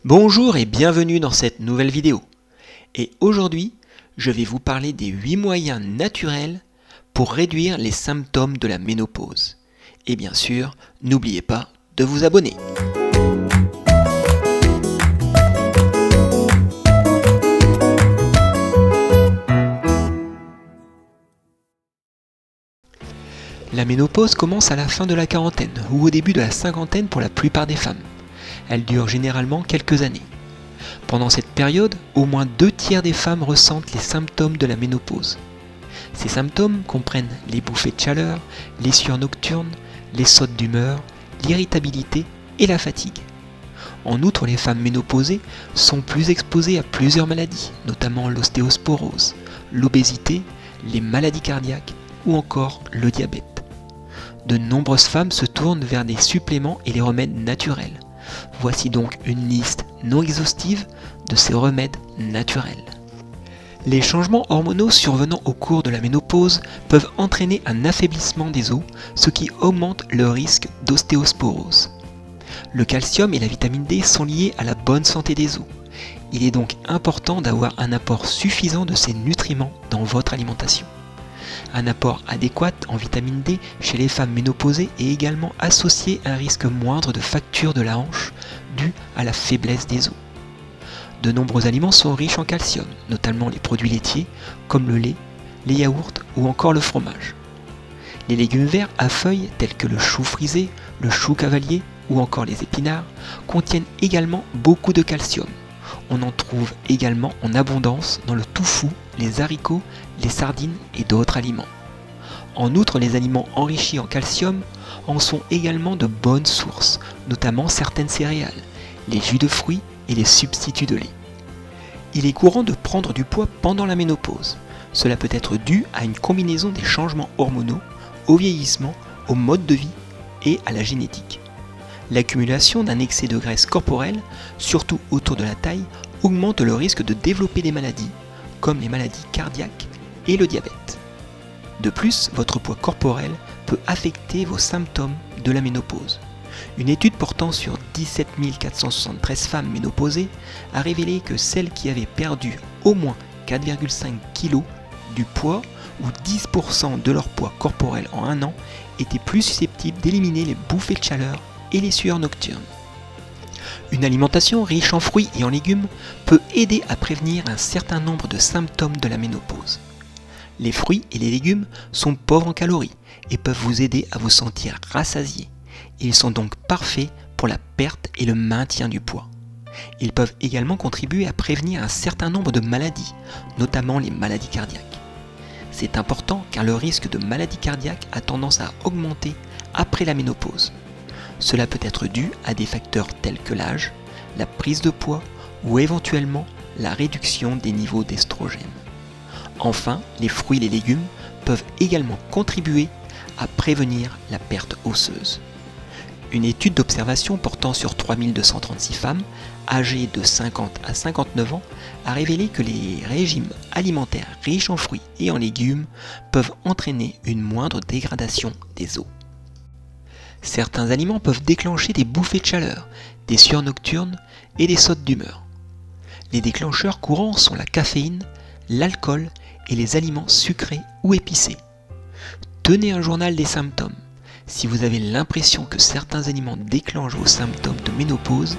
Bonjour et bienvenue dans cette nouvelle vidéo. Et aujourd'hui, je vais vous parler des 8 moyens naturels pour réduire les symptômes de la ménopause. Et bien sûr, n'oubliez pas de vous abonner. La ménopause commence à la fin de la quarantaine ou au début de la cinquantaine pour la plupart des femmes. Elle dure généralement quelques années. Pendant cette période, au moins 2/3 des femmes ressentent les symptômes de la ménopause. Ces symptômes comprennent les bouffées de chaleur, les sueurs nocturnes, les sautes d'humeur, l'irritabilité et la fatigue. En outre, les femmes ménopausées sont plus exposées à plusieurs maladies, notamment l'ostéosporose, l'obésité, les maladies cardiaques ou encore le diabète. De nombreuses femmes se tournent vers des suppléments et les remèdes naturels. Voici donc une liste non exhaustive de ces remèdes naturels. Les changements hormonaux survenant au cours de la ménopause peuvent entraîner un affaiblissement des os, ce qui augmente le risque d'ostéosporose. Le calcium et la vitamine D sont liés à la bonne santé des os. Il est donc important d'avoir un apport suffisant de ces nutriments dans votre alimentation. Un apport adéquat en vitamine D chez les femmes ménopausées est également associé à un risque moindre de fracture de la hanche due à la faiblesse des os. De nombreux aliments sont riches en calcium, notamment les produits laitiers comme le lait, les yaourts ou encore le fromage. Les légumes verts à feuilles tels que le chou frisé, le chou cavalier ou encore les épinards contiennent également beaucoup de calcium. On en trouve également en abondance dans le tofu, les haricots, les sardines et d'autres aliments. En outre, les aliments enrichis en calcium en sont également de bonnes sources, notamment certaines céréales, les jus de fruits et les substituts de lait. Il est courant de prendre du poids pendant la ménopause. Cela peut être dû à une combinaison des changements hormonaux, au vieillissement, au mode de vie et à la génétique. L'accumulation d'un excès de graisse corporelle, surtout autour de la taille, augmente le risque de développer des maladies, comme les maladies cardiaques et le diabète. De plus, votre poids corporel peut affecter vos symptômes de la ménopause. Une étude portant sur 17 473 femmes ménopausées a révélé que celles qui avaient perdu au moins 4,5 kg du poids ou 10% de leur poids corporel en un an étaient plus susceptibles d'éliminer les bouffées de chaleur et les sueurs nocturnes. Une alimentation riche en fruits et en légumes peut aider à prévenir un certain nombre de symptômes de la ménopause. Les fruits et les légumes sont pauvres en calories et peuvent vous aider à vous sentir rassasié. Ils sont donc parfaits pour la perte et le maintien du poids. Ils peuvent également contribuer à prévenir un certain nombre de maladies, notamment les maladies cardiaques. C'est important car le risque de maladie cardiaque a tendance à augmenter après la ménopause. Cela peut être dû à des facteurs tels que l'âge, la prise de poids ou éventuellement la réduction des niveaux d'estrogène. Enfin, les fruits et les légumes peuvent également contribuer à prévenir la perte osseuse. Une étude d'observation portant sur 3236 femmes âgées de 50 à 59 ans a révélé que les régimes alimentaires riches en fruits et en légumes peuvent entraîner une moindre dégradation des os. Certains aliments peuvent déclencher des bouffées de chaleur, des sueurs nocturnes et des sautes d'humeur. Les déclencheurs courants sont la caféine, l'alcool et les aliments sucrés ou épicés. Tenez un journal des symptômes. Si vous avez l'impression que certains aliments déclenchent vos symptômes de ménopause,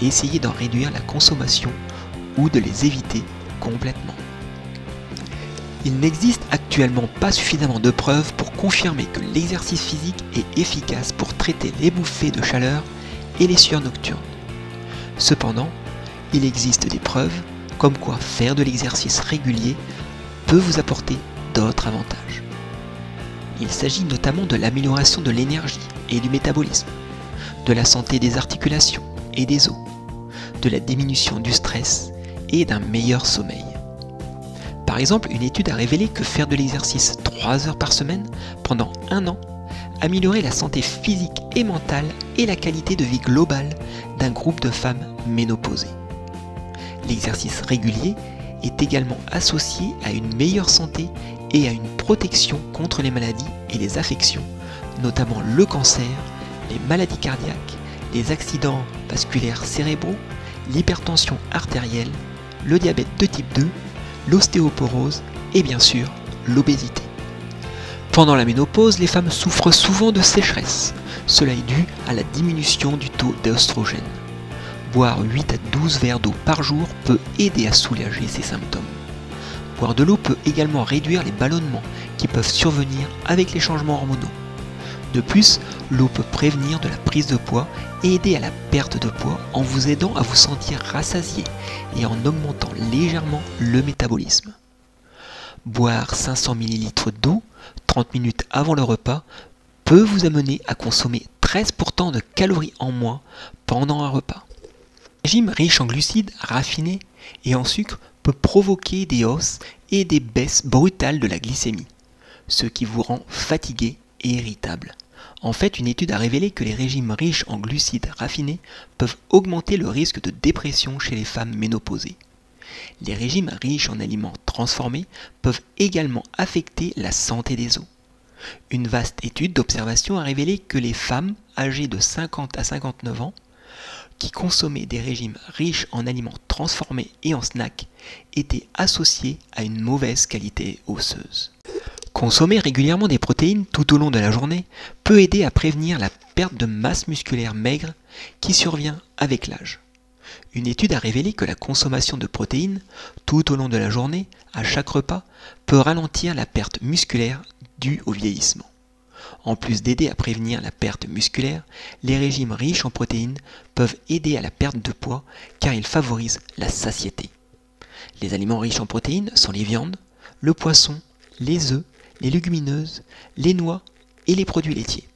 essayez d'en réduire la consommation ou de les éviter complètement. Il n'existe actuellement pas suffisamment de preuves pour confirmer que l'exercice physique est efficace pour traiter les bouffées de chaleur et les sueurs nocturnes. Cependant, il existe des preuves comme quoi faire de l'exercice régulier peut vous apporter d'autres avantages. Il s'agit notamment de l'amélioration de l'énergie et du métabolisme, de la santé des articulations et des os, de la diminution du stress et d'un meilleur sommeil. Par exemple, une étude a révélé que faire de l'exercice 3 heures par semaine pendant un an améliorait la santé physique et mentale et la qualité de vie globale d'un groupe de femmes ménopausées. L'exercice régulier est également associé à une meilleure santé et à une protection contre les maladies et les affections, notamment le cancer, les maladies cardiaques, les accidents vasculaires cérébraux, l'hypertension artérielle, le diabète de type 2, l'ostéoporose et bien sûr l'obésité. Pendant la ménopause, les femmes souffrent souvent de sécheresse. Cela est dû à la diminution du taux d'œstrogène. Boire 8 à 12 verres d'eau par jour peut aider à soulager ces symptômes. Boire de l'eau peut également réduire les ballonnements qui peuvent survenir avec les changements hormonaux. De plus, l'eau peut prévenir de la prise de poids et aider à la perte de poids en vous aidant à vous sentir rassasié et en augmentant légèrement le métabolisme. Boire 500 ml d'eau 30 minutes avant le repas peut vous amener à consommer 13% de calories en moins pendant un repas. Un régime riche en glucides raffinés et en sucre peut provoquer des hausses et des baisses brutales de la glycémie, ce qui vous rend fatigué et irritable. En fait, une étude a révélé que les régimes riches en glucides raffinés peuvent augmenter le risque de dépression chez les femmes ménopausées. Les régimes riches en aliments transformés peuvent également affecter la santé des os. Une vaste étude d'observation a révélé que les femmes âgées de 50 à 59 ans qui consommaient des régimes riches en aliments transformés et en snacks étaient associées à une mauvaise qualité osseuse. Consommer régulièrement des protéines tout au long de la journée peut aider à prévenir la perte de masse musculaire maigre qui survient avec l'âge. Une étude a révélé que la consommation de protéines tout au long de la journée, à chaque repas, peut ralentir la perte musculaire due au vieillissement. En plus d'aider à prévenir la perte musculaire, les régimes riches en protéines peuvent aider à la perte de poids car ils favorisent la satiété. Les aliments riches en protéines sont les viandes, le poisson, les œufs, les légumineuses, les noix et les produits laitiers.